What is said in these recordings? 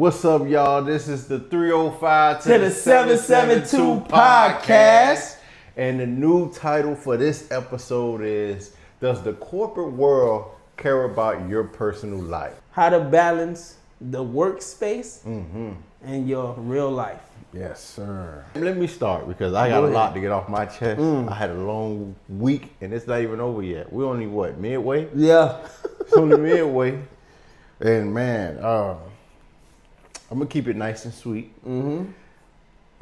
What's up, y'all? This is the 305 to the 772 podcast. And the new title for this episode is, Does the corporate world care about your personal life? How to balance the workspace and your real life. Yes, sir. Let me start because I got a lot to get off my chest. I had a long week and it's not even over yet. We're only, midway? Yeah. It's only midway. And man, I'm going to keep it nice and sweet.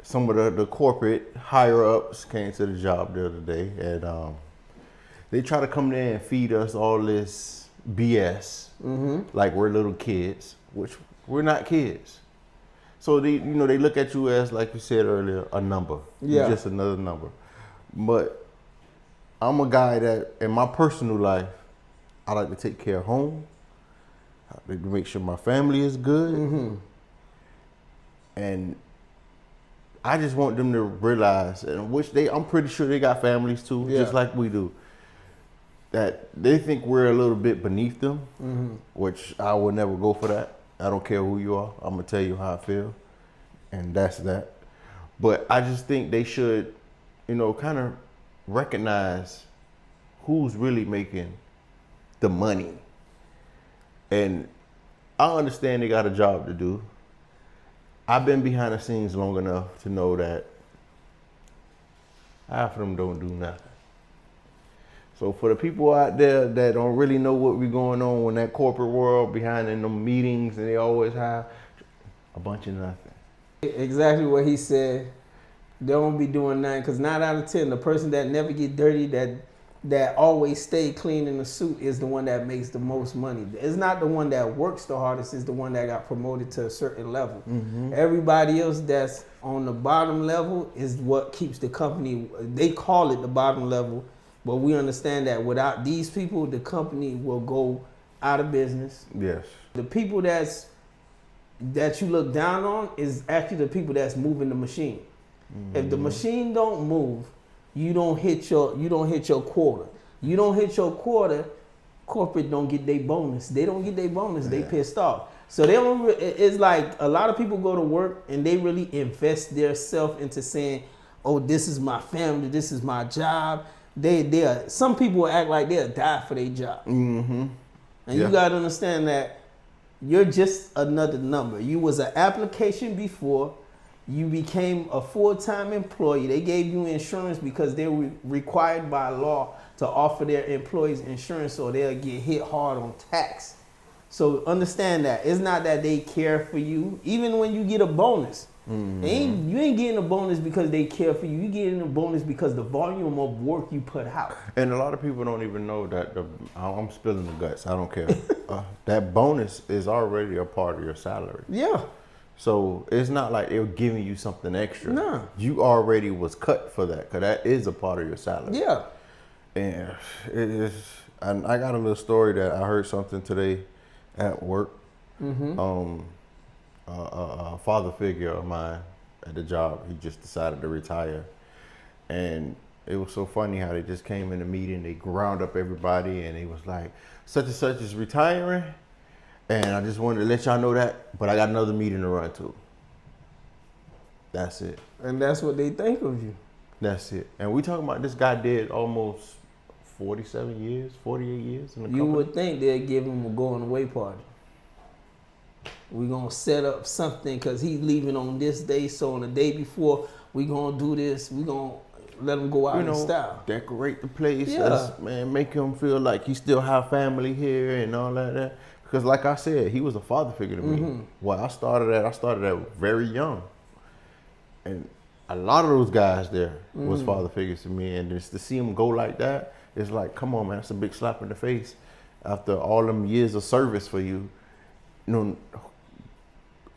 Some of the corporate higher-ups came to the job the other day, and they try to come there and feed us all this BS, like we're little kids, which we're not kids. So they look at you as, like you said earlier, a number. Yeah. You're just another number. But I'm a guy that, in my personal life, I like to take care of home. I like to make sure my family is good. And I just want them to realize, and I'm pretty sure they got families too, just like we do, that they think we're a little bit beneath them, which I would never go for that. I don't care who you are. I'm going to tell you how I feel, and that's that. But I just think they should, kind of recognize who's really making the money. And I understand they got a job to do. I've been behind the scenes long enough to know that half of them don't do nothing. So for the people out there that don't really know what we're going on in that corporate world, behind in them meetings, and they always have a bunch of nothing. Exactly what he said. They don't be doing nothing, because 9 out of 10, the person that never get dirty, that always stay clean in the suit is the one that makes the most money. It's not the one that works the hardest, it's the one that got promoted to a certain level. Everybody else that's on the bottom level is what keeps the company, they call it the bottom level, but we understand that without these people, the company will go out of business. Yes. The people that you look down on is actually the people that's moving the machine. If the machine don't move, you don't hit your quota. You don't hit your quota, corporate don't get their bonus. They don't get their bonus. They pissed off. So they don't. It's like a lot of people go to work and they really invest their self into saying, "Oh, this is my family. This is my job." Some people act like they'll die for their job. And you gotta understand that you're just another number. You was an application before. You became a full-time employee. They gave you insurance because they were required by law to offer their employees insurance, or they'll get hit hard on tax. So understand that. It's not that they care for you. Even when you get a bonus, you ain't getting a bonus because they care for you. You're getting a bonus because the volume of work you put out. And a lot of people don't even know that I'm spilling the guts. I don't care. That bonus is already a part of your salary. Yeah. So it's not like they're giving you something extra. No. You already was cut for that, because that is a part of your salary. Yeah. And and I got a little story that I heard something today at work. A father figure of mine at the job, he just decided to retire. And it was so funny how they just came in the meeting, they ground up everybody, and he was like, such and such is retiring. And I just wanted to let y'all know that, but I got another meeting to run to. That's it. And that's what they think of you. That's it. And we talking about this guy did almost 47 years, 48 years in the company. You would think they'd give him a going away party. We're going to set up something because he's leaving on this day. So on the day before, we're going to do this. We're going to let him go out in style. Decorate the place. Yeah. Make him feel like he still have family here and all that. Because like I said, he was a father figure to me. Well, I started at very young. And a lot of those guys there was father figures to me. And just to see him go like that, it's like, come on, man, that's a big slap in the face. After all them years of service for you,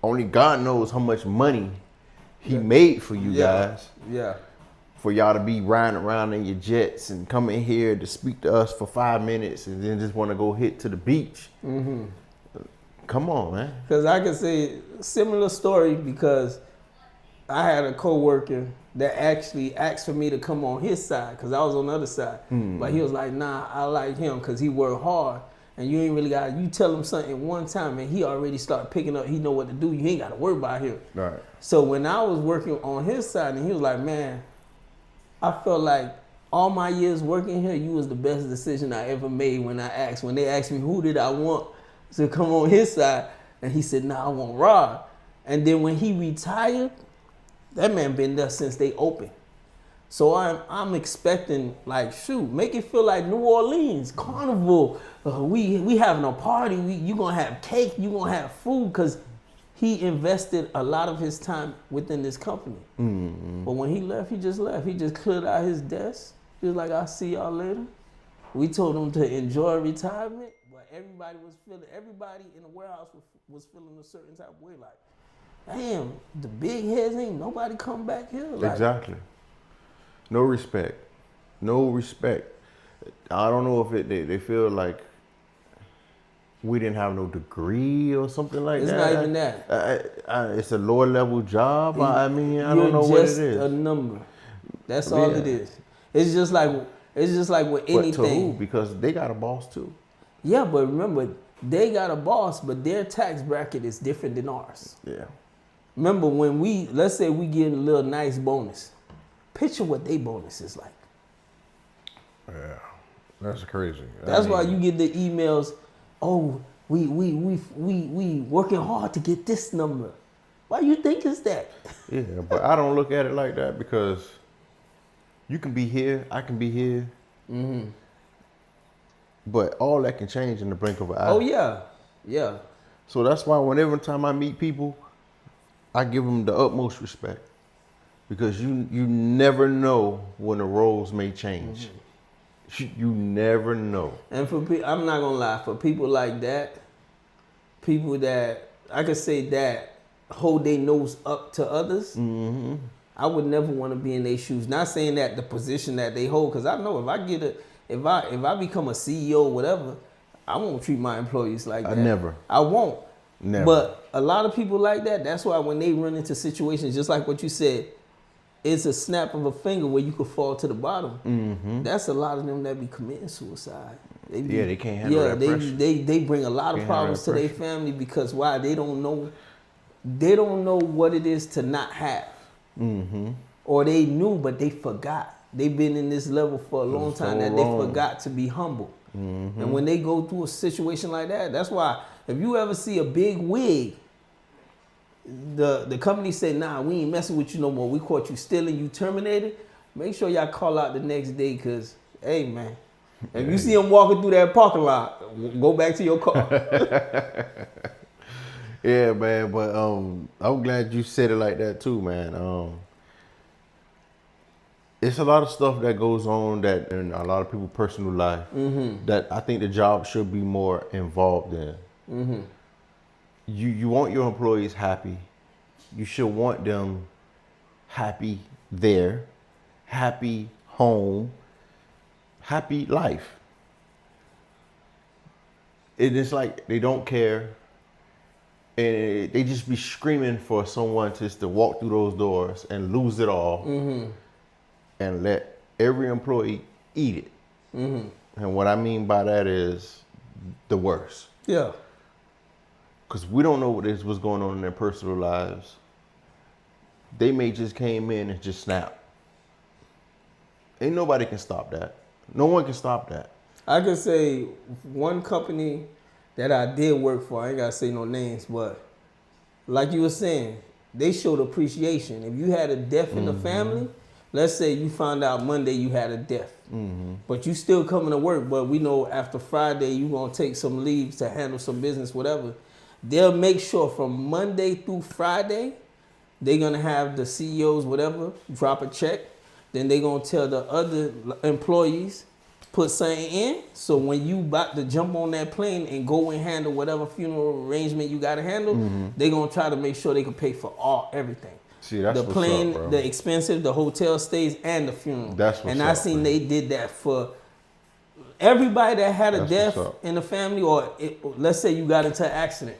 only God knows how much money he made for you guys. Yeah. For y'all to be riding around in your jets and come in here to speak to us for 5 minutes and then just want to go hit to the beach. Come on, man. Because I can say a similar story, because I had a coworker that actually asked for me to come on his side because I was on the other side. But he was like, nah, I like him because he worked hard. and you ain't really got. You tell him something one time, and he already start picking up. He know what to do. You ain't got to worry about him. Right. So when I was working on his side, and he was like, man, I felt like all my years working here, you was the best decision I ever made. When they asked me who did I want to come on his side, and he said, nah, I want Rod. And then when he retired, that man been there since they opened. So I'm expecting, like, shoot, make it feel like New Orleans Carnival. We having a party. You gonna have cake. You gonna have food, because he invested a lot of his time within this company. Mm-hmm. But when he left, he just left. He just cleared out his desk. He was like, I'll see y'all later. We told him to enjoy retirement, but everybody in the warehouse was feeling a certain type of way. Like, damn, the big heads ain't nobody come back here. Like, exactly. No respect. No respect. I don't know if they feel like we didn't have no degree or something like it's that. not even that. It's a lower level job. I mean, I don't know what it is. You're just a number. That's all it is. It's just like with anything. But to who? Because they got a boss too. Yeah, but remember, they got a boss, but their tax bracket is different than ours. Yeah. Remember when let's say we get a little nice bonus. Picture what they bonus is like. Yeah, that's crazy. That's why you get the emails. Oh, we working hard to get this number. Why you think it's that? Yeah, but I don't look at it like that, because you can be here, I can be here. Mm-hmm. But all that can change in the blink of an eye. Oh yeah, yeah. So that's why whenever time I meet people, I give them the utmost respect, because you never know when the roles may change. Mm-hmm. You never know. And I'm not gonna lie, for people like that, people that I could say that hold their nose up to others, mm-hmm. I would never want to be in their shoes. Not saying that the position that they hold, because I know if I become a CEO or whatever, I won't treat my employees like that. Never. I won't. Never. But a lot of people like that. That's why when they run into situations just like what you said, it's a snap of a finger where you could fall to the bottom. Mm-hmm. That's a lot of them that be committing suicide. They can't handle that pressure. They bring a lot of problems to their family, because why? They don't know what it is to not have. Mm-hmm. Or they knew, but they forgot. They've been in this level for a long time that they forgot to be humble. Mm-hmm. And when they go through a situation like that, that's why if you ever see a big wig, the company say, nah, we ain't messing with you no more. We caught you stealing, you terminated. Make sure y'all call out the next day, because, hey, man, if you see them walking through that parking lot, go back to your car. Yeah, man, but I'm glad you said it like that too, man. It's a lot of stuff that goes on that in a lot of people's personal life, mm-hmm. that I think the job should be more involved in. Mm-hmm. You want your employees happy. You should want them happy there, happy home, happy life. It is like they don't care, and they just be screaming for someone just to walk through those doors and lose it all, mm-hmm. and let every employee eat it. Mm-hmm. And what I mean by that is the worst. Yeah. Because we don't know what was going on in their personal lives. They may just came in and just snap. Ain't nobody can stop that. No one can stop that. I could say one company that I did work for, I ain't got to say no names, but like you were saying, they showed appreciation. If you had a death in the family, let's say you found out Monday you had a death, but you still coming to work, but we know after Friday you going to take some leaves to handle some business, whatever. They'll make sure from Monday through Friday, they're going to have the CEOs, whatever, drop a check. Then they're going to tell the other employees, put something in. So when you about to jump on that plane and go and handle whatever funeral arrangement you got to handle, they're going to try to make sure they can pay for everything. See, that's the what's plane, up, bro. The expensive, the hotel stays, and the funeral. That's what's and up, I seen man. they did that for everybody that had a death in the family, or let's say you got into an accident.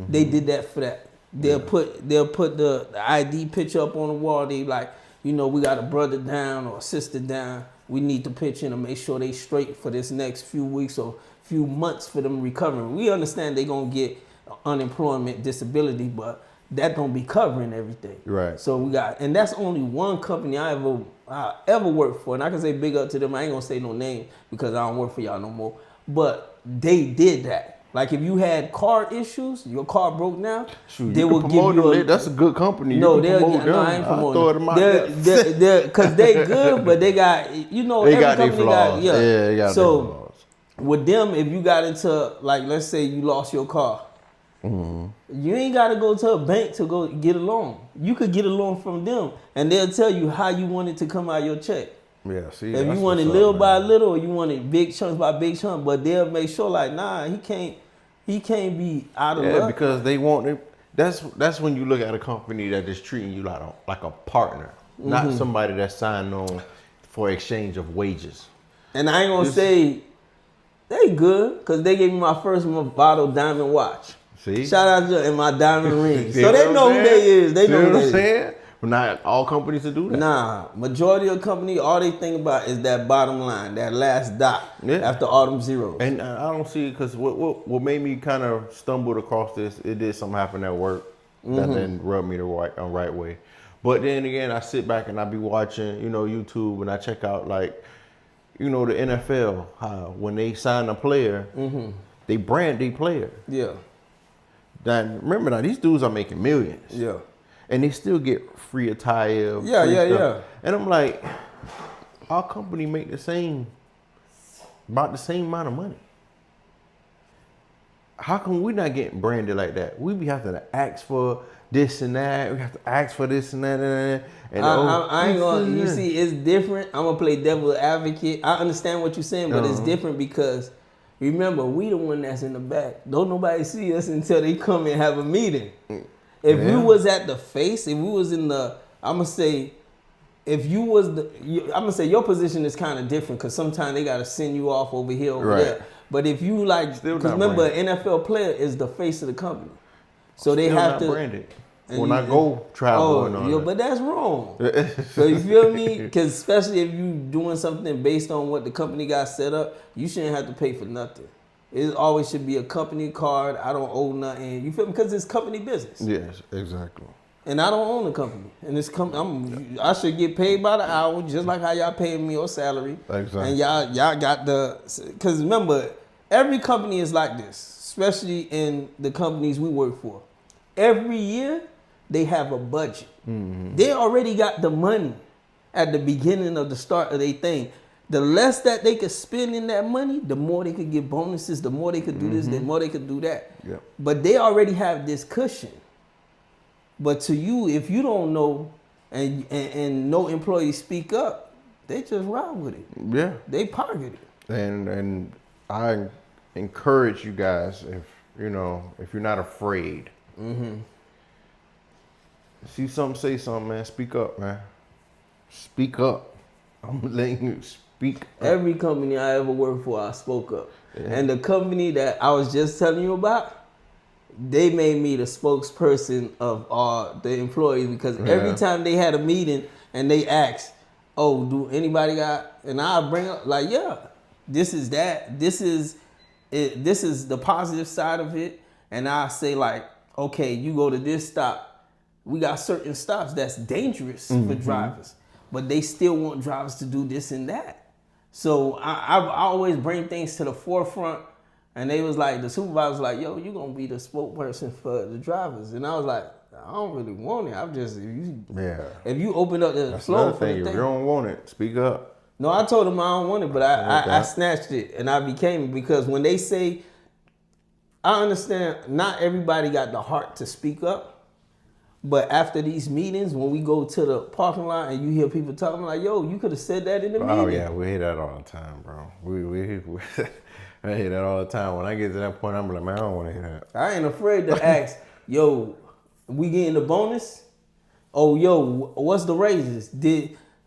They did that for that. They'll put the ID picture up on the wall. They like, we got a brother down or a sister down. We need to pitch in and make sure they straight for this next few weeks or few months for them recovering. We understand they gonna get unemployment, disability, but that don't be covering everything. Right. So we got, and that's only one company I ever worked for, and I can say big up to them. I ain't gonna say no name because I don't work for y'all no more. But they did that. Like if you had car issues, your car broke down, Shoot, they you will can give promote you them. That's a good company. no, You can they'll promote get, no, them. I ain't I'll promoting. throw them out there. They're, cause they good, but they got, you know, They every got their company flaws. got, They got so their flaws. with them, if you got into, like, let's say you lost your car, you ain't got to go to a bank to go get a loan. You could get a loan from them, and they'll tell you how you want it to come out of your check. Yeah, see, If that's you want it what's little up, by man. little, or you want it big chunks by big chunks, but they'll make sure, like, nah, he can't be out of Yeah, luck. because they want it. That's when you look at a company that is treating you like a partner, not somebody that's signed on for exchange of wages. And I ain't gonna say they good, because they gave me my first bottle diamond watch. See, Shout out to and my diamond ring. See So what they I'm know who saying? they is. They See know what who I'm they is. saying? But not all companies to do that. Nah, majority of company, all they think about is that bottom line, that last dot after all them zeros. And I don't see it because what made me kind of stumbled across this, it did something happen at work that didn't rub me the right way. But then again, I sit back and I be watching, YouTube, and I check out like, the NFL, how when they sign a player, they brand their player. Yeah. Now, remember now, these dudes are making millions. Yeah. And they still get free attire. Yeah, free yeah, stuff. yeah. And I'm like, our company make about the same amount of money. How come we not getting branded like that? We be having to ask for this and that. We have to ask for this and that and that. And I ain't gonna, you see, it's different. I'm gonna play devil's advocate. I understand what you're saying, but it's different because remember, we the one that's in the back. Don't nobody see us until they come and have a meeting. If we was at the face, if we was in the, I'm gonna say, if you was I'm gonna say your position is kind of different because sometimes they gotta send you off over here, over there. But if you like, because remember, an NFL player is the face of the company, so they have to. Branded. When I go travel and all that. But that's wrong. So you feel me? Because especially if you doing something based on what the company got set up, you shouldn't have to pay for nothing. It always should be a company card. I don't owe nothing. You feel me? Because it's company business. Yes, exactly. And I don't own the company. And it's I should get paid by the hour, just like how y'all paying me your salary. Exactly. And y'all got because remember, every company is like this, especially in the companies we work for. Every year, they have a budget. They already got the money at the beginning of the start of their thing. The less that they could spend in that money, the more they could get bonuses, the more they could do this, the more they could do that. Yep. But they already have this cushion. But to you, if you don't know and no employees speak up, they just ride with it. Yeah. They pocket it. And I encourage you guys, if you're not afraid, see something, say something, man. Speak up, man. Speak up. I'm letting you speak up. Every company I ever worked for, I spoke up. Yeah. And the company that I was just telling you about, they made me the spokesperson of all the employees because every time they had a meeting and they asked, oh, do anybody got, and I bring up like, yeah, this is that. This is it. This is the positive side of it. And I say like, okay, you go to this stop. We got certain stops that's dangerous for drivers, but they still want drivers to do this and that. So I always bring things to the forefront. And they was like, the supervisor was like, yo, you gonna be the spokesperson for the drivers. And I was like, I don't really want it. I'm just, if you open up the floor for the thing. If you don't want it, speak up. No, I told them I don't want it, but I snatched it and I became it because when they say, I understand not everybody got the heart to speak up, but after these meetings, when we go to the parking lot and you hear people talking like, yo, you could have said that in the meeting. Oh yeah, we hear that all the time, bro. We I hear that all the time. When I get to that point, I'm like, man, I don't want to hear that. I ain't afraid to ask, yo, we getting the bonus? Oh, yo, what's the raises?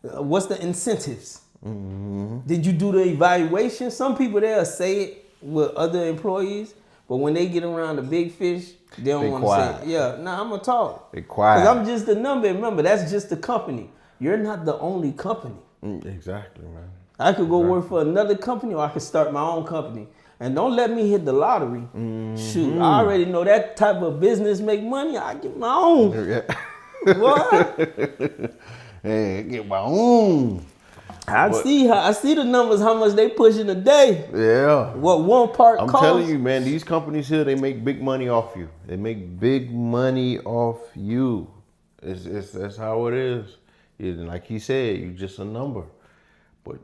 What's the incentives? Did you do the evaluation? Some people, they'll say it with other employees, but when they get around the big fish, they don't want to say it. Yeah, nah, I'm going to talk. They quiet. Because I'm just a number. Remember, that's just the company. You're not the only company. Exactly, man. I could go work for another company or I could start my own company. And don't let me hit the lottery. Shoot, I already know that type of business make money. I get my own. What? Hey, get my own. I see the numbers, how much they pushing a day. Yeah. What one part I'm costs. telling you, man, these companies here, they make big money off you. They make big money off you. That's how it is. Like he said, you just a number. But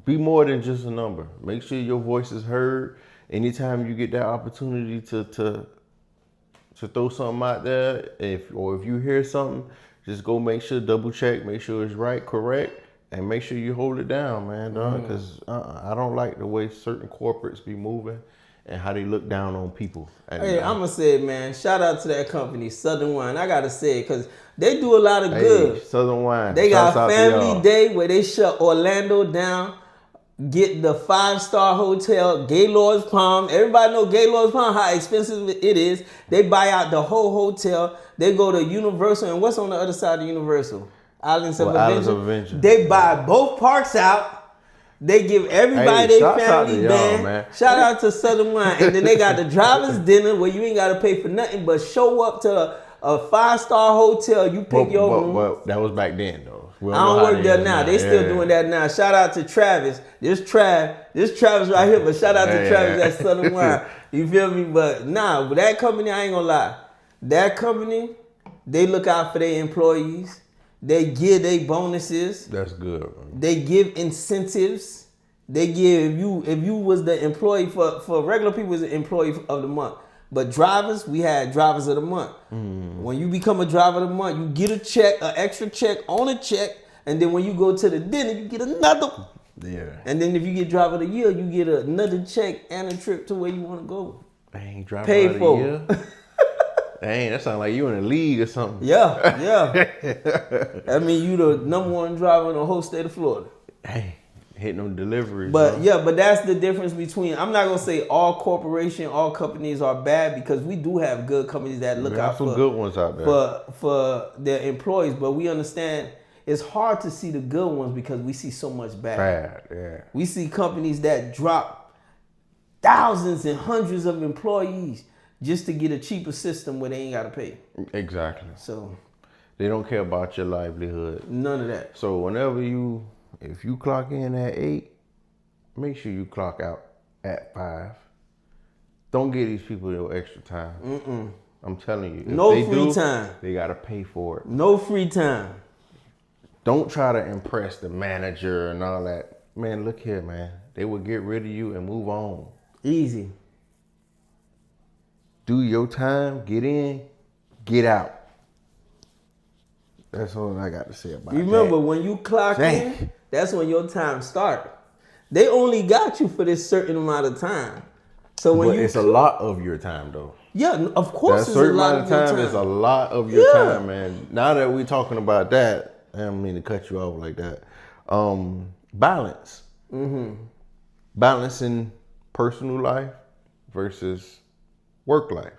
be more than just a number. Make sure your voice is heard. Anytime you get that opportunity to throw something out there, if you hear something, just go make sure, double check, make sure it's right, correct. And make sure you hold it down, man, dog. Because I don't like the way certain corporates be moving and how they look down on people. Hey, I'm going to say it, man. Shout out to that company, Southern Wine. I got to say it because they do a lot of good. Southern Wine. They got Family Day where they shut Orlando down, get the 5-star hotel, Gaylord's Palm. Everybody know Gaylord's Palm, how expensive it is. They buy out the whole hotel. They go to Universal. And what's on the other side of Universal? Islands of Adventure. They buy both parks out. They give everybody their family band. Shout out to Southern Wine. And then they got the driver's dinner where you ain't got to pay for nothing but show up to a 5-star hotel. You pick your room. But that was back then, though. I don't work there now. They still doing that now. Shout out to Travis. This Travis right here. But shout out to Travis at Southern Wine. You feel me? But with that company, I ain't gonna lie. That company, they look out for their employees. They give their bonuses. That's good. They give incentives. They give if you was the employee for regular people, was the employee of the month. But drivers, we had drivers of the month. When you become a driver of the month, you get a check, an extra check on a check, and then when you go to the dinner, you get another. Yeah. And then if you get driver of the year, you get another check and a trip to where you want to go. Dang, driver Paid of the for. year. Dang, that sounds like you in a league or something. Yeah. I mean, you the number one driver in the whole state of Florida. Hey, hitting them deliveries. But but that's the difference between, I'm not going to say all companies are bad, because we do have good companies that look out for good ones out there. For their employees, but we understand it's hard to see the good ones because we see so much bad. Yeah. We see companies that drop thousands and hundreds of employees just to get a cheaper system where they ain't got to pay. Exactly. So they don't care about your livelihood. None of that. So if you clock in at 8, make sure you clock out at 5. Don't give these people no extra time. I'm telling you. No free time. They got to pay for it. No free time. Don't try to impress the manager and all that. Man, look here, man. They will get rid of you and move on. Easy. Do your time, get in, get out. That's all I got to say about Remember, when you clock in, that's when your time starts. They only got you for this certain amount of time. So when it's a lot of your time, though. Yeah, of course. That certain amount of time is a lot of your time, man. Now that we're talking about that, I don't mean to cut you off like that. Balance. Balancing personal life versus work life.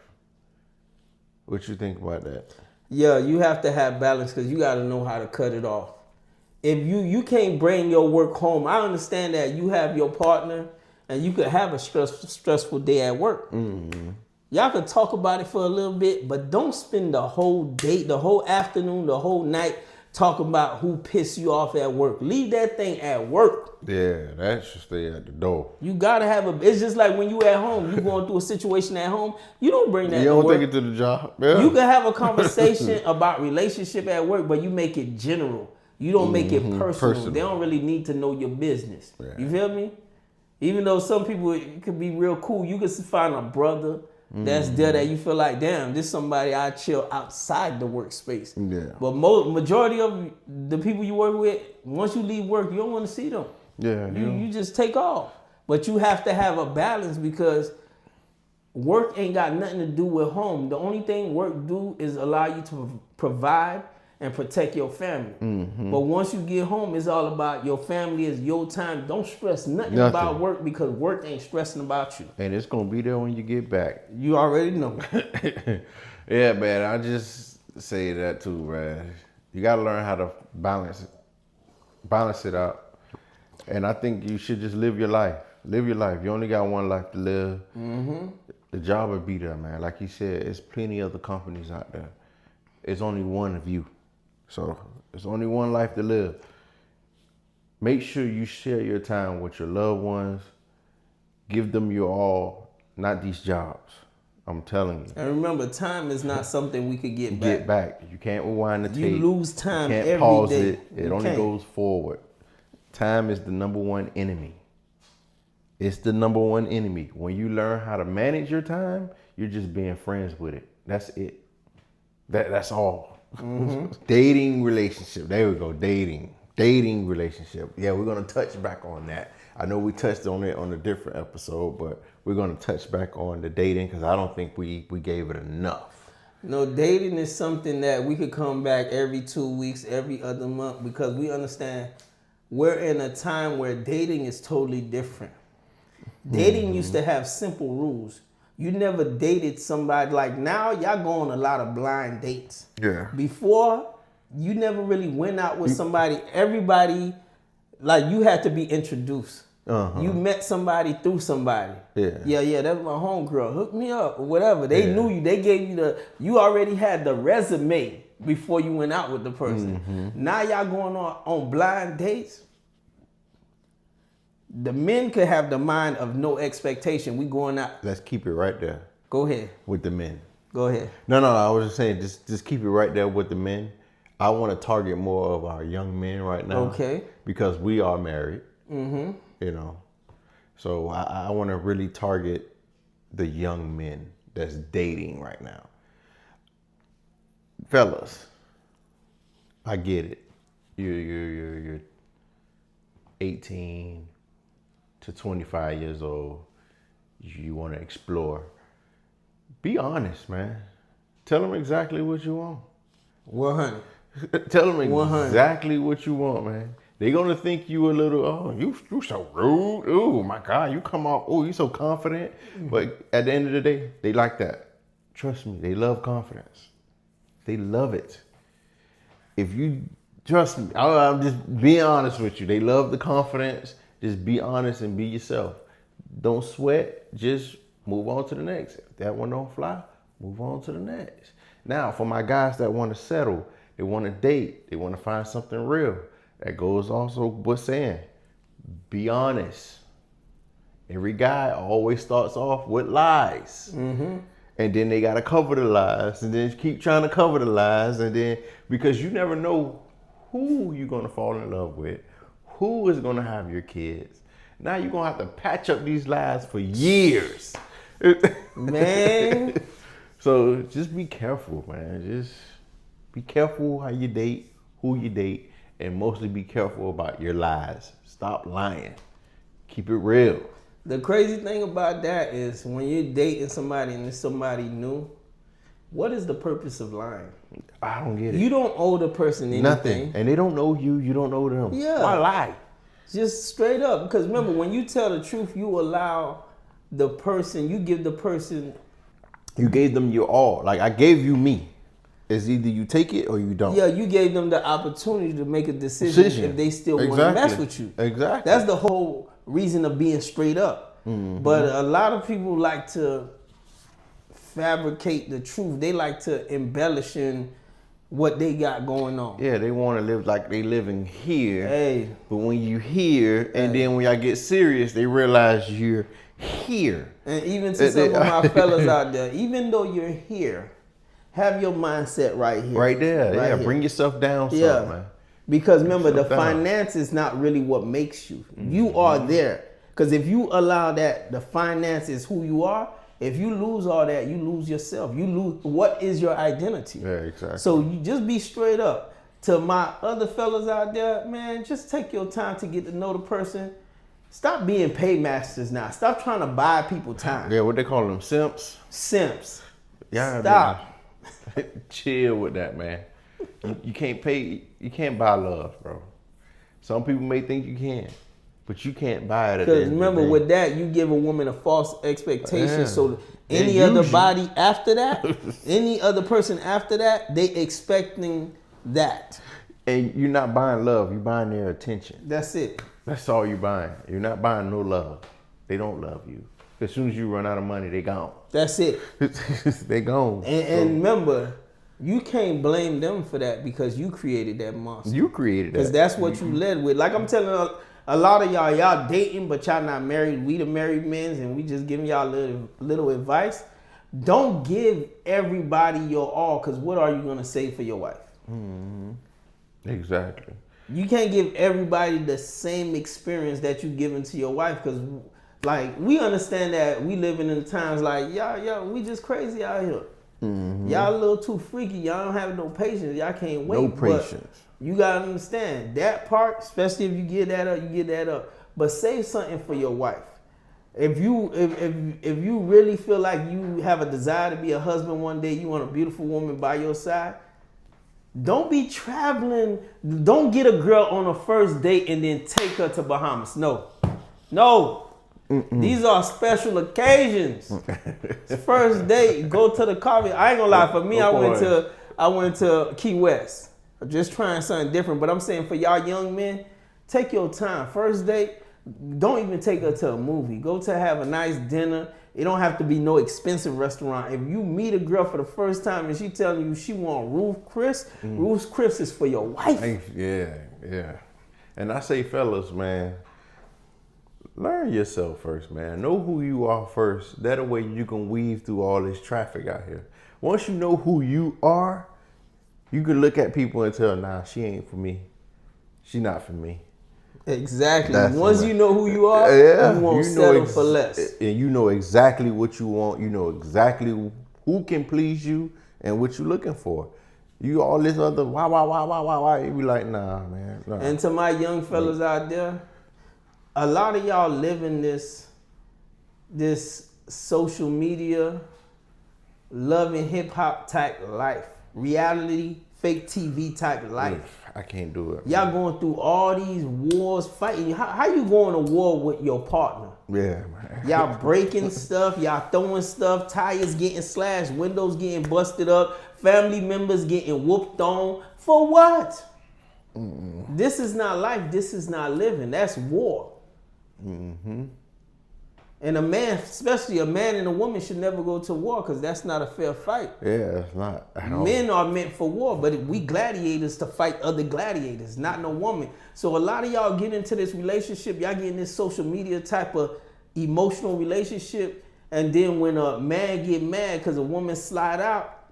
What you think about that? Yeah, you have to have balance because you got to know how to cut it off. If you can't bring your work home, I understand that you have your partner and you could have a stressful day at work. Y'all could talk about it for a little bit, but don't spend the whole day, the whole afternoon, the whole night talking about who pissed you off at work. Leave that thing at work. Yeah, that should stay at the door. You gotta have it's just like when you at home, you going through a situation at home, you don't bring that to work. You don't take it to the job. Yeah. You can have a conversation about relationship at work, but you make it general. You don't make it personal. They don't really need to know your business. Yeah. You feel me? Even though some people, it could be real cool, you could find a brother that's there that you feel like, damn, this is somebody I chill outside the workspace. Yeah. But majority of the people you work with, once you leave work, you don't want to see them. Yeah. You just take off. But you have to have a balance because work ain't got nothing to do with home. The only thing work do is allow you to provide and protect your family. But once you get home, it's all about your family, is your time. Don't stress nothing about work because work ain't stressing about you. And it's going to be there when you get back. You already know. Yeah, man. I just say that too, man. You got to learn how to balance it out. And I think you should just live your life. Live your life. You only got one life to live. The job will be there, man. Like you said, there's plenty other companies out there. It's only one of you. So it's only one life to live. Make sure you share your time with your loved ones. Give them your all, not these jobs. I'm telling you. And remember, time is not something we could get back. Get back. You can't rewind the tape. You lose time you can't every pause day. it. It You only can't. goes forward. Time is the number one enemy. It's the number one enemy. When you learn how to manage your time, you're just being friends with it. That's it. That's all. Dating relationship. There we go. Dating relationship. Yeah, we're gonna touch back on that. I know we touched on it on a different episode, but we're gonna touch back on the dating because I don't think we gave it enough. No, dating is something that we could come back every 2 weeks, every other month, because we understand we're in a time where dating is totally different. Dating used to have simple rules. You never dated somebody like now. Y'all go on a lot of blind dates. Yeah. Before, you never really went out with somebody. Everybody, like you had to be introduced. You met somebody through somebody. Yeah, that's my homegirl. Hook me up or whatever. They knew you. They gave you you already had the resume before you went out with the person. Now y'all going on blind dates. The men could have the mind of no expectation. We going out. Let's keep it right there Go ahead. with the men. Go ahead. No, I was just saying, just keep it right there with the men. I want to target more of our young men right now. Okay. Because we are married. You know, so I want to really target the young men that's dating right now. Fellas, I get it. You're 18 to 25 years old. You want to explore. Be honest, man. Tell them exactly what you want. 100. Tell them 100. exactly what you want, man. They're gonna think you a little, oh, you so rude. Oh my God, you come off, oh, you so confident. But at the end of the day, they like that. Trust me, they love confidence. They love it. If you trust me, I'm just being honest with you. They love the confidence. Just be honest and be yourself. Don't sweat. Just move on to the next. If that one don't fly, move on to the next. Now, for my guys that want to settle, they want to date, they want to find something real. That goes also with saying, be honest. Every guy always starts off with lies. And then they got to cover the lies and then keep trying to cover the lies. And then, because you never know who you're going to fall in love with, who is going to have your kids. Now you're going to have to patch up these lies for years. Man. So just be careful, man. Just be careful how you date, who you date, and mostly be careful about your lies. Stop lying. Keep it real. The crazy thing about that is when you're dating somebody and it's somebody new, what is the purpose of lying? I don't get it. You don't owe the person anything. Nothing. And they don't know you. You don't know them. Yeah. Why lie? Just straight up. Because remember, when you tell the truth, you allow the person, you give the person. You gave them your all. Like I gave you me. It's either you take it or you don't. Yeah, you gave them the opportunity to make a decision if they still want to mess with you. Exactly. That's the whole reason of being straight up. But a lot of people like to fabricate the truth. They like to embellish in what they got going on. Yeah, they want to live like they living here. Hey. But when you here, and then when y'all get serious, they realize you're here. And even to some of my fellas out there, even though you're here, have your mindset right here. Right there. Right yeah, here. bring yourself down some, Yeah. man. Because remember, the yourself down. finance is not really what makes you. You are there. Because if you allow that, the finance is who you are. If you lose all that, you lose yourself. You lose what is your identity. Yeah, exactly. So you just be straight up. To my other fellas out there, man, just take your time to get to know the person. Stop being paymasters now. Stop trying to buy people time. Yeah, what they call them, simps? Simps. Yeah, Stop. man. Chill with that, man. You can't pay, you can't buy love, bro. Some people may think you can, but you can't buy it at the Because end remember, of the day. with that, you give a woman a false expectation. Yeah. So They any use other you. body after that, any other person after that, they expecting that. And you're not buying love, you're buying their attention. That's it. That's all you're buying. You're not buying no love. They don't love you. As soon as you run out of money, they gone. That's it. They gone. And remember, you can't blame them for that because you created that monster. You created that. Because that's what you led with. Like I'm telling a lot of y'all dating, but y'all not married. We the married men, and we just giving y'all little advice. Don't give everybody your all, because what are you going to say for your wife? Mm-hmm. Exactly. You can't give everybody the same experience that you giving to your wife, because like we understand that we living in times like y'all we just crazy out here. Mm-hmm. Y'all a little too freaky. Y'all don't have no patience. Y'all can't wait. No patience. But you gotta understand that part, especially if you get that up, you get that up. But save something for your wife. If you really feel like you have a desire to be a husband one day, you want a beautiful woman by your side. Don't be traveling. Don't get a girl on a first date and then take her to Bahamas. No. Mm-mm. These are special occasions. First date, go to the coffee. I ain't gonna lie. For me, I went to Key West. I'm just trying something different. But I'm saying for y'all young men, take your time. First date, don't even take her to a movie. Go to have a nice dinner. It don't have to be no expensive restaurant. If you meet a girl for the first time and she telling you she want Ruth Chris, Ruth Chris is for your wife. Yeah. And I say, fellas, man, learn yourself first, man. Know who you are first. That way you can weave through all this traffic out here. Once you know who you are, you can look at people and tell, nah, she ain't for me. She not for me. Exactly. Once you know who you are, you won't settle for less. And you know exactly what you want. You know exactly who can please you and what you're looking for. You all this other why. You be like, nah, man. Nah. And to my young fellas out there, a lot of y'all living this social media, loving hip hop type life, reality, fake TV type life. I can't do it. Y'all going through all these wars, fighting. How you going to war with your partner? Yeah, man. Y'all breaking stuff, y'all throwing stuff, tires getting slashed, windows getting busted up, family members getting whooped on. For what? Mm-mm. This is not life. This is not living. That's war. Mm-hmm. And a man, especially a man and a woman, should never go to war because that's not a fair fight. Yeah, it's not at all. Men are meant for war, but we gladiators to fight other gladiators, not no woman. So a lot of y'all get into this relationship, y'all get in this social media type of emotional relationship, and then when a man get mad because a woman slide out,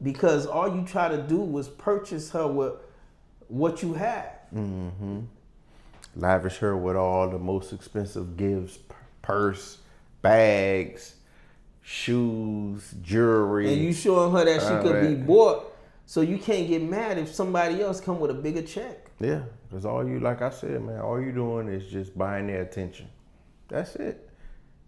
because all you try to do was purchase her with what you have. Mm-hmm. Lavish her with all the most expensive gifts, purse, bags, shoes, jewelry. And you showing her that she could be bought, so you can't get mad if somebody else come with a bigger check. Yeah, because all you, like I said, man, all you doing is just buying their attention. That's it.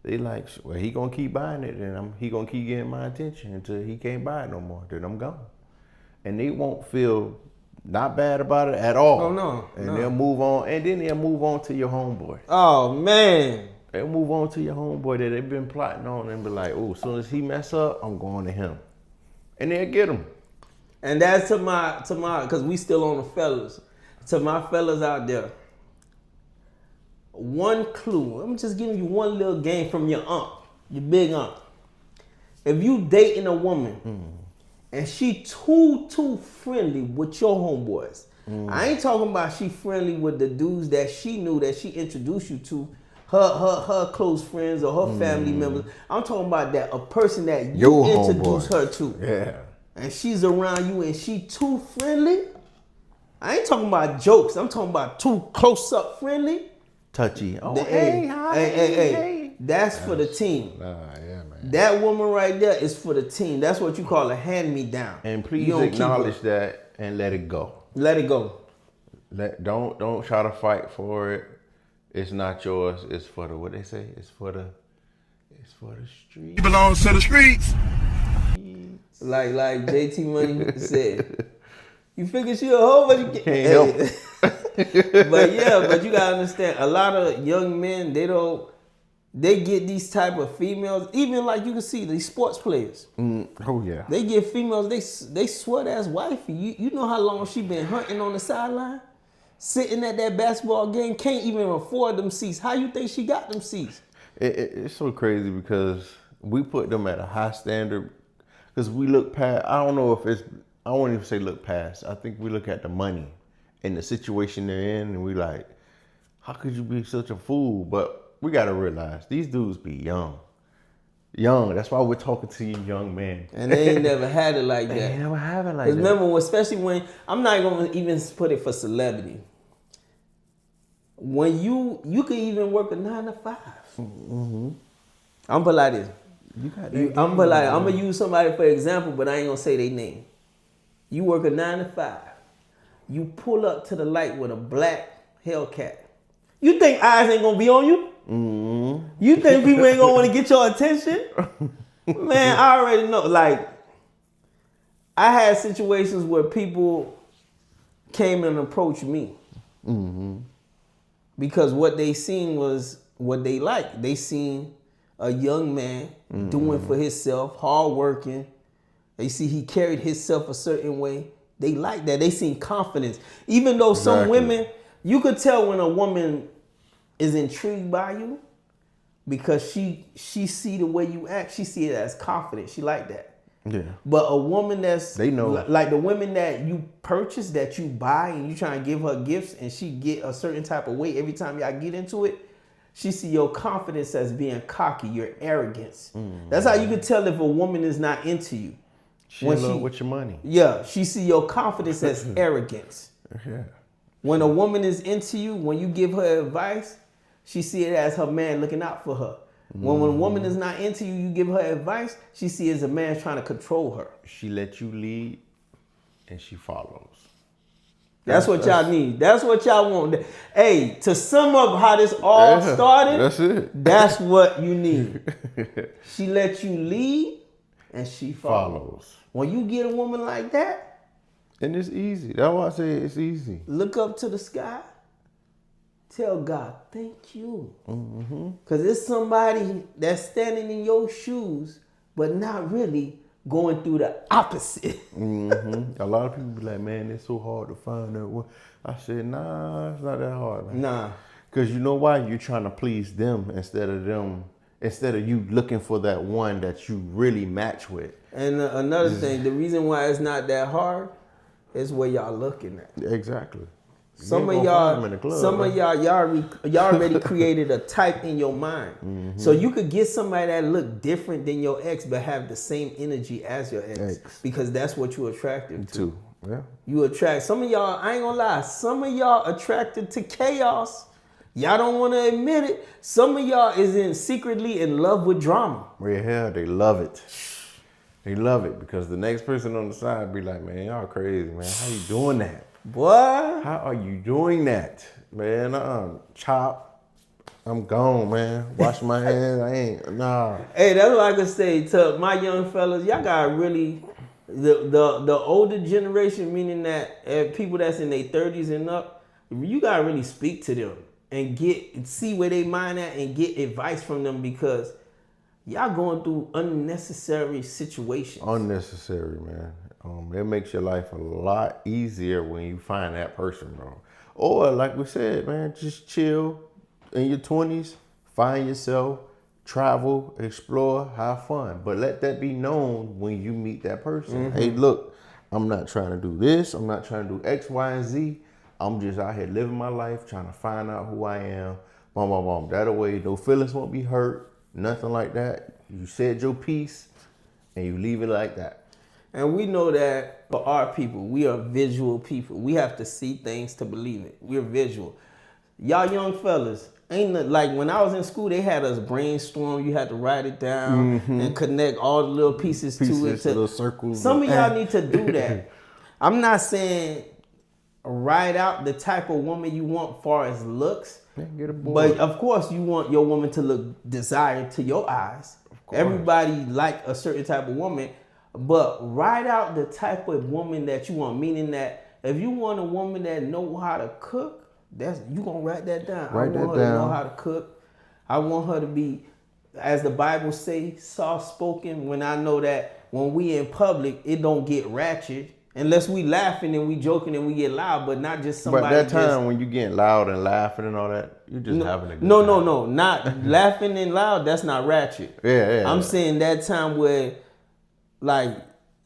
They like, well, he gonna keep buying it, and he gonna keep getting my attention until he can't buy it no more. Then I'm gone. And they won't feel not bad about it at all. Oh no. And they'll move on, and then they'll move on to your homeboy. Oh man. They'll move on to your homeboy that they've been plotting on and be like, oh, as soon as he mess up, I'm going to him. And they'll get him. And that's to my, because we still on the fellas. To my fellas out there, one clue. I'm just giving you one little game from your aunt, your big aunt. If you dating a woman and she too friendly with your homeboys, I ain't talking about she friendly with the dudes that she knew that she introduced you to, her close friends or her family members. I'm talking about that a person that you introduced her to. Yeah. And she's around you and she too friendly. I ain't talking about jokes. I'm talking about too close up friendly. Touchy. Oh, hey. That's for the team. Yeah, man. That woman right there is for the team. That's what you call a hand-me-down. And please acknowledge that and let it go. Let it go. Don't try to fight for it. It's not yours. It's for the, what they say? It's for the streets. It belongs to the streets. Like JT Money said. You figure she a hoe, but you can't help it. but you gotta understand, a lot of young men, they get these type of females, even like you can see these sports players. Oh yeah. They get females, they swear that's wifey. You know how long she been hunting on the sideline? Sitting at that basketball game, can't even afford them seats. How you think she got them seats? It's so crazy because we put them at a high standard because we look past. I don't know if it's. I won't even say look past. I think we look at the money and the situation they're in, and we like, how could you be such a fool? But we gotta realize these dudes be young. That's why we're talking to you, young man. And they ain't never had it like that. They ain't never have it like Because that. remember, especially when, I'm not going to even put it for celebrity. When you can even work a 9 to 5. Mm-hmm. I'm put like this. I'm gonna use somebody for example, but I ain't gonna say their name. You work a 9 to 5. You pull up to the light with a black Hellcat. You think eyes ain't gonna be on you? Mm-hmm. You think people ain't gonna want to get your attention? Man, I already know. Like, I had situations where people came and approached me because what they seen was what they liked. They seen a young man doing for himself, hard working. They see he carried himself a certain way. They like that. They seen confidence. Even though some women, you could tell when a woman is intrigued by you because she see the way you act. She see it as confident. She like that. Yeah. But a woman that's, they know, like the women that you purchase, that you buy, and you try and give her gifts, and she get a certain type of way every time y'all get into it. She see your confidence as being cocky, your arrogance. That's how you can tell if a woman is not into you. She in love with your money. Yeah, she see your confidence as arrogance. Yeah. When a woman is into you, when you give her advice, she see it as her man looking out for her. When a woman is not into you, you give her advice, she see it as a man trying to control her. She lets you lead, and she follows. That's what y'all need. That's what y'all want. Hey, to sum up how this all started, that's it. That's what you need. She lets you lead, and she follows. When you get a woman like that, and it's easy. That's why I say it's easy. Look up to the sky. Tell God, thank you. Because it's somebody that's standing in your shoes, but not really going through the opposite. A lot of people be like, man, it's so hard to find that one. I said, nah, it's not that hard, man. Nah. Because you know why? You're trying to please them instead of you looking for that one that you really match with. And another thing, the reason why it's not that hard is where y'all looking at. Exactly. Some of y'all already created a type in your mind. So you could get somebody that look different than your ex, but have the same energy as your ex. Because that's what you're attracted to. Yeah. You attract, some of y'all, I ain't gonna lie, some of y'all attracted to chaos. Y'all don't want to admit it. Some of y'all is secretly in love with drama. Yeah, they love it. They love it because the next person on the side be like, man, y'all crazy, man. How you doing that? Boy. How are you doing that? Man, chop. I'm gone, man. Wash my hands. I ain't, nah. Hey, that's what I can say to my young fellas. Y'all got really, the older generation, meaning that people that's in their 30s and up, you got to really speak to them and see where they mind at and get advice from them because y'all going through unnecessary situations. Unnecessary, man. It makes your life a lot easier when you find that person, bro. Or like we said, man, just chill in your 20s, find yourself, travel, explore, have fun. But let that be known when you meet that person. Hey, look, I'm not trying to do this. I'm not trying to do X, Y, and Z. I'm just out here living my life, trying to find out who I am. Boom, boom, boom. That way, no feelings won't be hurt. Nothing like that. You said your piece, and you leave it like that. And we know that for our people, we are visual people. We have to see things to believe it. We're visual. Y'all young fellas, like when I was in school, they had us brainstorm. You had to write it down and connect all the little pieces to it. Little circles. Some of y'all need to do that. I'm not saying write out the type of woman you want as far as looks. Yeah, get a boy. But of course, you want your woman to look desired to your eyes. Everybody like a certain type of woman. But write out the type of woman that you want, meaning that if you want a woman that know how to cook, you gonna write that down. I want her to know how to cook. I want her to be, as the Bible say, soft spoken. When I know that when we in public, it don't get ratchet. Unless we laughing and we joking and we get loud, but not just somebody. But that time just, when you getting loud and laughing and all that, you just having a good no, time. not laughing and loud. That's not ratchet. Yeah. I'm saying that time where, like,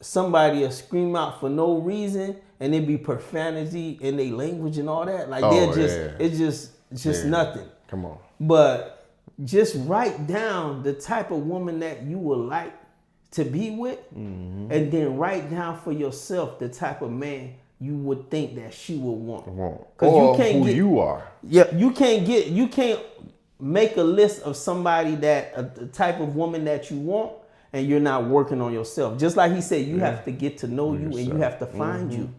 somebody will scream out for no reason and it be profanity in their language and all that. Like they're just, it's just nothing. Come on. But just write down the type of woman that you would like to be with, and then write down for yourself the type of man you would think that she would want. Because you can't who you are. Yeah, you can't make a list of somebody the type of woman that you want, and you're not working on yourself. Just like he said, you have to get to know you, and you have to find you.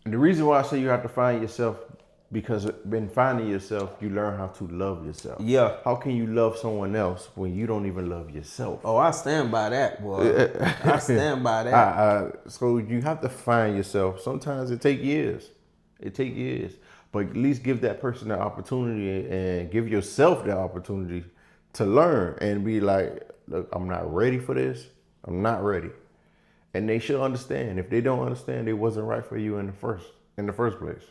And the reason why I say you have to find yourself, because in finding yourself, you learn how to love yourself. Yeah. How can you love someone else when you don't even love yourself? Oh, I stand by that, boy. I stand by that. So you have to find yourself. Sometimes it take years. But at least give that person the opportunity and give yourself the opportunity to learn and be like, look, I'm not ready for this. I'm not ready. And they should understand. If they don't understand, it wasn't right for you in the first place.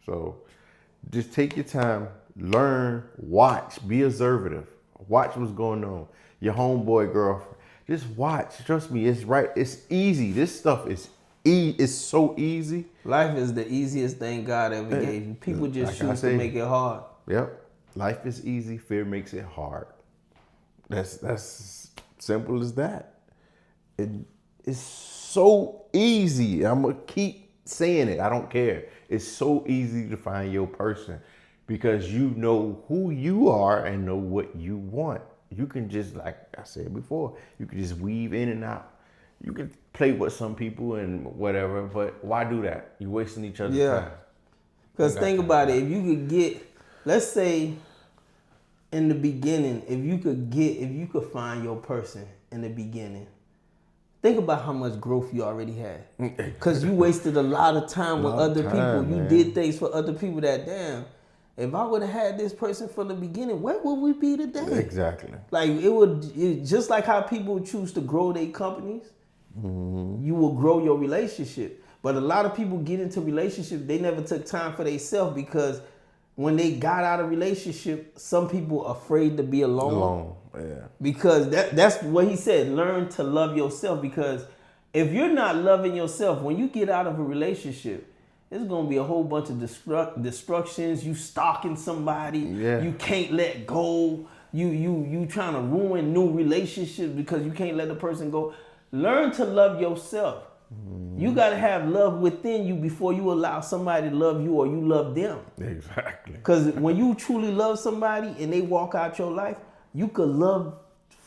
So just take your time, learn, watch, be observative. Watch what's going on. Your homeboy, girlfriend. Just watch. Trust me, it's right. It's easy. This stuff is it's so easy. Life is the easiest thing God ever gave you. People just choose to make it hard. Yep. Life is easy. Fear makes it hard. That's simple as that. It's so easy. I'm gonna keep saying it. I don't care. It's so easy to find your person because you know who you are and know what you want. You can just, like I said before, you can just weave in and out. You can play with some people and whatever, but why do that? You're wasting each other's time. Because think about it. If you could get, let's say in the beginning, if you could find your person in the beginning, think about how much growth you already had. Because you wasted a lot of time with other people. You did things for other people that, damn, if I would have had this person from the beginning, where would we be today? Exactly. Like just like how people choose to grow their companies, you will grow your relationship. But a lot of people get into relationships, they never took time for themselves because when they got out of relationship, some people are afraid to be alone. Yeah. Because that's what he said, learn to love yourself. Because if you're not loving yourself, when you get out of a relationship, it's going to be a whole bunch of destructions. You stalking somebody. Yeah. You can't let go. You trying to ruin new relationships because you can't let the person go. Learn to love yourself. You got to have love within you before you allow somebody to love you or you love them. Exactly. Because when you truly love somebody and they walk out your life, you could love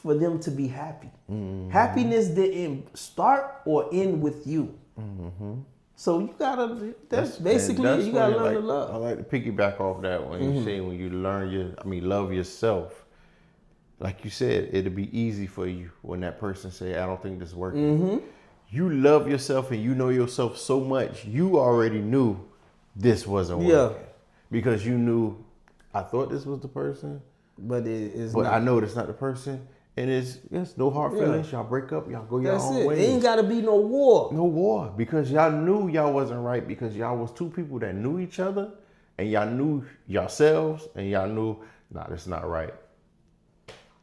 for them to be happy. Happiness didn't start or end with you. So you gotta, that's basically, you gotta learn to love. I like to piggyback off that when you say when you love yourself. Like you said, it'll be easy for you when that person say, I don't think this is working. You love yourself and you know yourself so much, you already knew this wasn't working. Because you knew, I thought this was the person, but it is but not. I know it's not the person. And it's no hard feelings. Y'all break up, y'all go your own ways. It ain't gotta be no war. No war. Because y'all knew y'all wasn't right because y'all was two people that knew each other and y'all knew yourselves and y'all knew, nah, that's not right.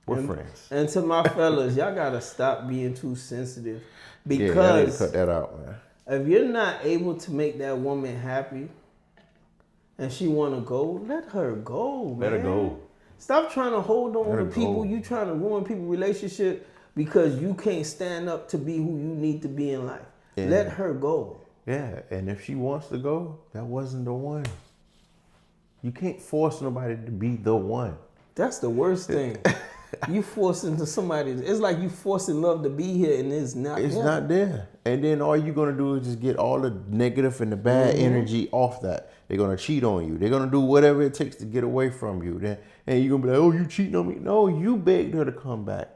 We're friends. And to my fellas, y'all gotta stop being too sensitive. Because y'all need to cut that out, man. If you're not able to make that woman happy and she wanna go, let her go, man. Let her go. Stop trying to hold on to people. go. You trying to ruin people's relationship because you can't stand up to be who you need to be in life. Yeah. Let her go. Yeah, and if she wants to go, that wasn't the one. You can't force nobody to be the one. That's the worst thing. You forcing to somebody. It's like you forcing love to be here and it's not. It's not there. And then all you're gonna do is just get all the negative and the bad energy off that. They're gonna cheat on you. They're gonna do whatever it takes to get away from you. Then and you're gonna be like, oh, you cheating on me? No, you begged her to come back.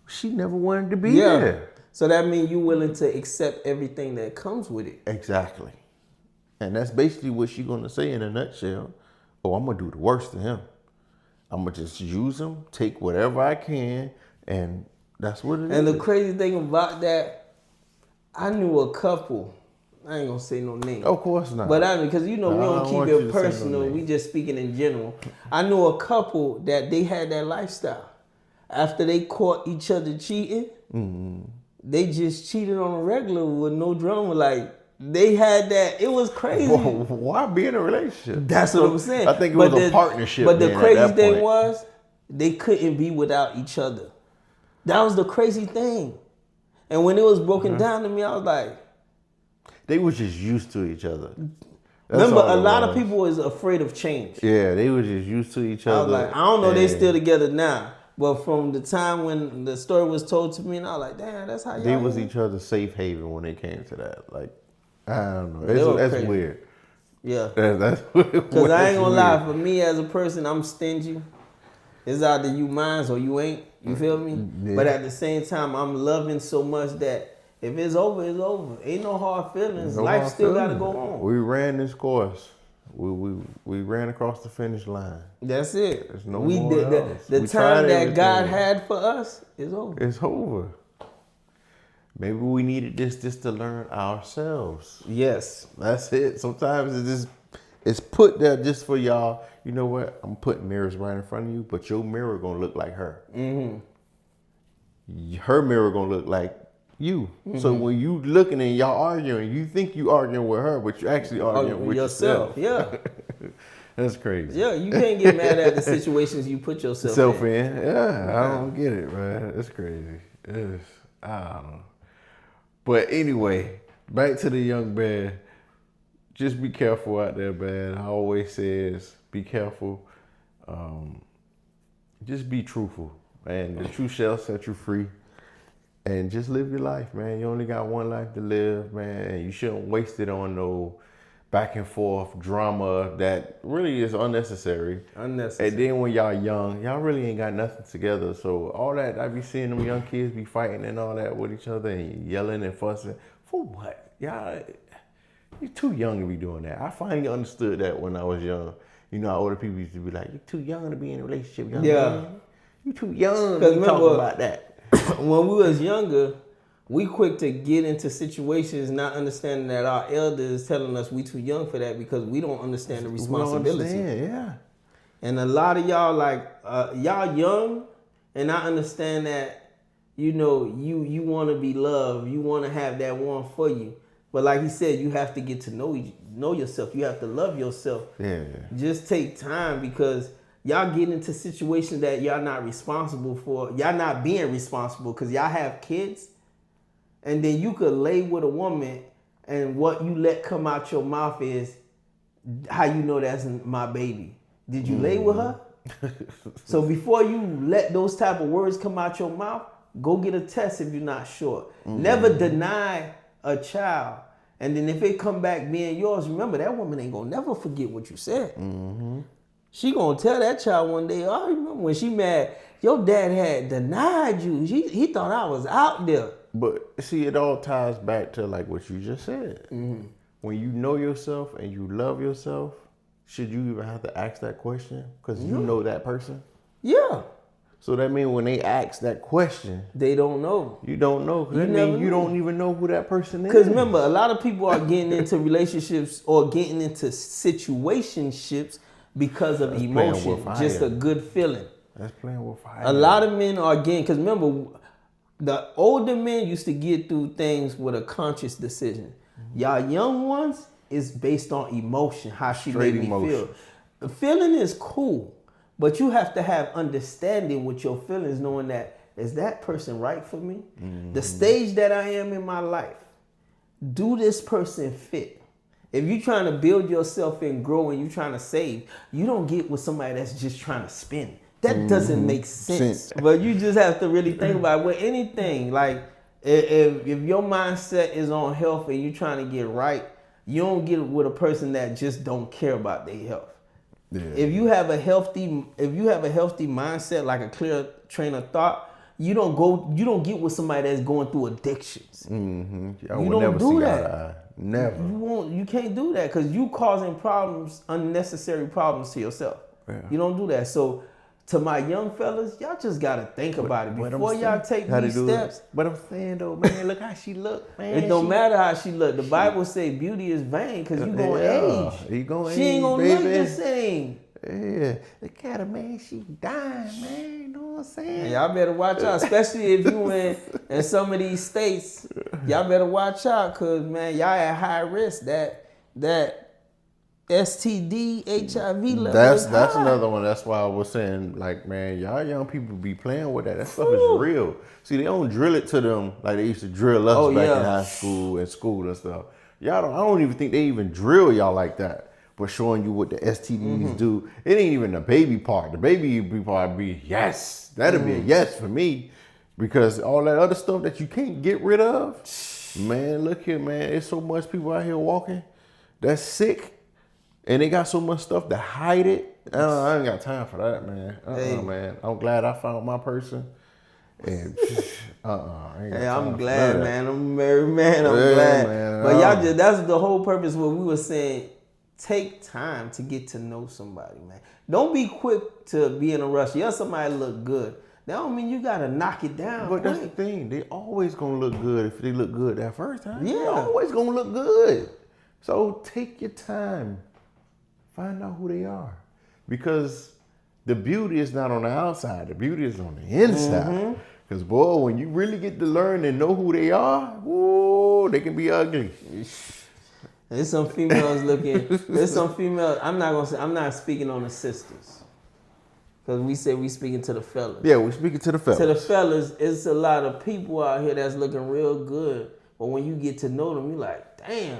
She never wanted to be there. So that means you're willing to accept everything that comes with it. Exactly. And that's basically what she's gonna say in a nutshell. Oh, I'm gonna do the worst to him. I'm gonna just use him, take whatever I can, and that's what it is. And the crazy thing about that, I knew a couple I ain't gonna say no name. Of course not. But I mean, because you know we I don't don't keep want you it to say no personal. name. We just speaking in general. I know a couple that they had that lifestyle. After they caught each other cheating, they just cheated on a regular with no drama. Like they had that. It was crazy. Why be in a relationship? That's what I'm saying. I think it was a partnership. But the then at crazy that thing point. was they couldn't be without each other. That was the crazy thing. And when it was broken down to me, I was like, they was just used to each other. That's remember, all a it lot of was. people is afraid of change. Yeah, they was just used to each I other. was like, I don't know, they and still together now. But from the time when the story was told to me, and I was like, damn, that's how y'all They was is. each other's safe haven when it came to that. Like, I don't know. They were That's crazy. weird. Yeah. That's Because I ain't gonna lie, for me as a person, I'm stingy. It's either you mines or you ain't. You feel me? Yeah. But at the same time, I'm loving so much that if it's over, it's over. Ain't no hard feelings. No Life hard still gotta feelings. go on. We ran this course. We ran across the finish line. That's it. There's no we more did else. the We time tried that God everything. had for us is over. It's over. Maybe we needed this just to learn ourselves. Yes. That's it. Sometimes it's put there just for y'all. You know what? I'm putting mirrors right in front of you, but your mirror gonna look like her. Her mirror gonna look like you. So when you looking and y'all arguing, you think you arguing with her, but you actually arguing with yourself. Yeah. That's crazy. Yeah, you can't get mad at the situations you put yourself in. Yeah, I don't get it, man. It's crazy. I don't know. But anyway, back to the young man. Just be careful out there, man. I always says, be careful. Just be truthful, man. The truth shall set you free. And just live your life, man. You only got one life to live, man. And you shouldn't waste it on no back and forth drama that really is unnecessary. Unnecessary. And then when y'all young, y'all really ain't got nothing together. So all that, I be seeing them young kids be fighting and all that with each other and yelling and fussing. For what? Y'all, you're too young to be doing that. I finally understood that when I was young. You know how older people used to be like, you're too young to be in a relationship, young man. You too young to be talking about that. When we was younger, we quick to get into situations not understanding that our elders telling us we too young for that because we don't understand the responsibility. We don't understand, yeah. And a lot of y'all y'all young, and I understand that, you know, you want to be loved, you want to have that one for you. But like he said, you have to get to know yourself. You have to love yourself. Yeah. Just take time because y'all get into situations that y'all not responsible for. Y'all not being responsible because y'all have kids. And then you could lay with a woman and what you let come out your mouth is how you know that's my baby. Did you lay with her? So before you let those type of words come out your mouth, go get a test if you're not sure. Never deny a child. And then if it come back being yours, remember that woman ain't gonna never forget what you said. She gonna tell that child one day, oh, I remember when she mad, your dad had denied you. He thought I was out there. But see, it all ties back to like what you just said. When you know yourself and you love yourself, should you even have to ask that question? Because you know that person. Yeah. So that means when they ask that question, They don't know. you don't know. That never means you know. don't even know who that person is. Because remember, a lot of people are getting into relationships or getting into situationships because of playing emotion, with fire. just a good feeling. That's playing with fire. A lot of men are getting, because remember, the older men used to get through things with a conscious decision. Y'all young ones is based on emotion, how she Straight made me emotion. feel. The feeling is cool, but you have to have understanding with your feelings, knowing that, is that person right for me? The stage that I am in my life, do this person fit? If you're trying to build yourself and grow and you're trying to save, you don't get with somebody that's just trying to spin. That doesn't make sense. But you just have to really think about it with anything. Like if your mindset is on health and you're trying to get right, you don't get with a person that just don't care about their health. Yeah. If you have a healthy mindset, like a clear train of thought, you don't get with somebody that's going through addictions. I You would don't never do see that. eye to eye. Never. You can't do that because you causing problems, unnecessary problems to yourself. Yeah. You don't do that. So to my young fellas, y'all just gotta think about it before y'all take How to these do steps. it. But I'm saying though, man, look how she look, man. It don't matter how she look. The Bible say beauty is vain because you gonna age. You gonna She ain't age, gonna baby. look the same. Yeah, look at her, man. She dying, man. You know what I'm saying? And y'all better watch out, especially if you in some of these states. Y'all better watch out, cause man, y'all at high risk. That STD, HIV level. That's high. another one. That's why I was saying, like, man, y'all young people be playing with that. That stuff is real. See, they don't drill it to them like they used to drill us back in high school and school and stuff. Y'all don't. I don't even think they even drill y'all like that. But showing you what the STDs do, it ain't even the baby part. The baby part be yes. That'll be a yes for me, because all that other stuff that you can't get rid of, man. Look here, man. There's so much people out here walking that's sick. And they got so much stuff to hide it. I ain't got time for that, man. Man. I'm glad I found my person. And I'm glad, man. I'm a married man. I'm glad. Man, but y'all just, that's the whole purpose what we were saying. Take time to get to know somebody, man. Don't be quick to be in a rush. Yeah, somebody look good. That don't mean you gotta knock it down. But that's the thing. They always gonna look good if they look good that first time. Yeah. They always gonna look good. So take your time. Find out who they are. Because the beauty is not on the outside. The beauty is on the inside. Because, boy, when you really get to learn and know who they are, whoa, they can be ugly. There's some females looking. There's some females. I'm not speaking on the sisters. Because we said we speaking to the fellas. Yeah, we speaking to the fellas. To the fellas, it's a lot of people out here that's looking real good. But when you get to know them, you're like, damn.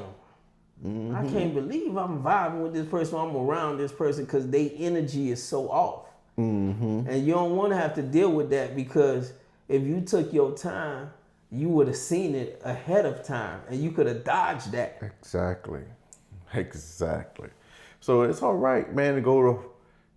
I can't believe I'm vibing with this person. I'm around this person because their energy is so off. And you don't want to have to deal with that, because if you took your time, you would have seen it ahead of time and you could have dodged that. Exactly. So it's all right, man, to go to,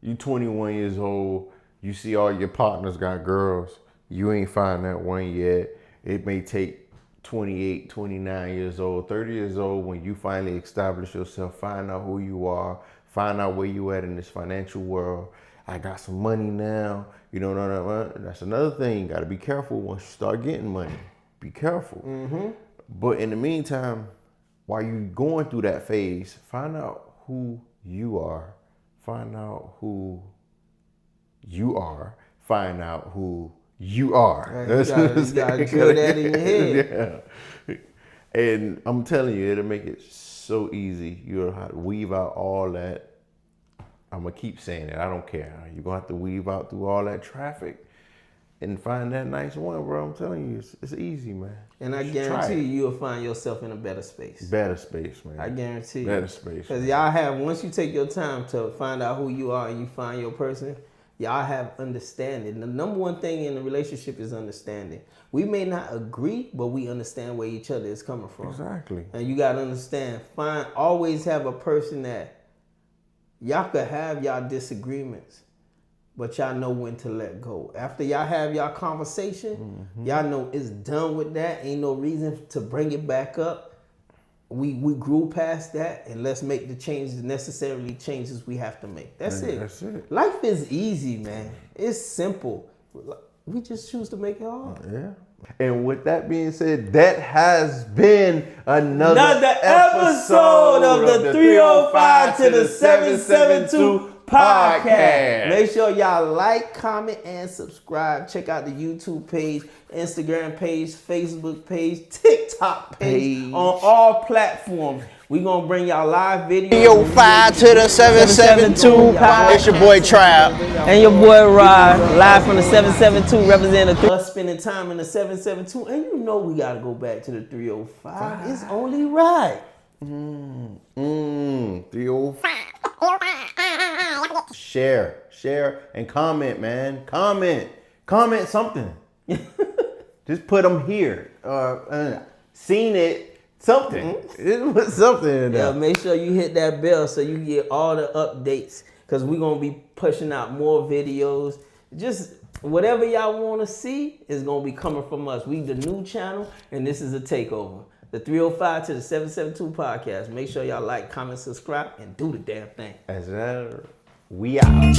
you 21 years old, you see all your partners got girls, you ain't find that one yet. It may take 28, 29 years old, 30 years old, when you finally establish yourself, find out who you are, find out where you at in this financial world. I got some money now. You know, that's another thing. You got to be careful once you start getting money. Be careful. But in the meantime, while you're going through that phase, find out who you are. Find out who you are. Find out who you are. You gotta drill that in your head. Yeah. And I'm telling you, it'll make it so easy. You'll have to weave out all that. I'm going to keep saying it. I don't care. You're going to have to weave out through all that traffic and find that nice one, bro. I'm telling you, it's easy, man. And I guarantee you'll find yourself in a better space. Better space, man. I guarantee you. Better space. Because y'all have, once you take your time to find out who you are and you find your person, y'all have understanding. The number one thing in a relationship is understanding. We may not agree, but we understand where each other is coming from. Exactly. And you got to understand, always have a person that y'all could have y'all disagreements, but y'all know when to let go. After y'all have y'all conversation, y'all know it's done with that. Ain't no reason to bring it back up. We grew past that, and let's make the changes, necessarily changes we have to make. That's it. That's it. Life is easy, man. It's simple. We just choose to make it hard. Yeah. And with that being said, that has been another episode of the 305 to the 772 podcast. Make sure y'all like, comment, and subscribe. Check out the YouTube page, Instagram page, Facebook page, TikTok page, on all platforms. We're going to bring y'all live video. 305 to the 772 podcast. It's your boy Trav. And your boy Rod, live from the 772, representing us spending time in the 772. And you know we got to go back to the 305. It's only right. 305. Share, and comment, man. Comment something. Just put them here. Seen it. Something. Put something in there. Yeah, make sure you hit that bell so you get all the updates, because we're going to be pushing out more videos. Just whatever y'all want to see is going to be coming from us. We the new channel, and this is a takeover. The 305 to the 772 podcast. Make sure y'all like, comment, subscribe, and do the damn thing. As that, we out.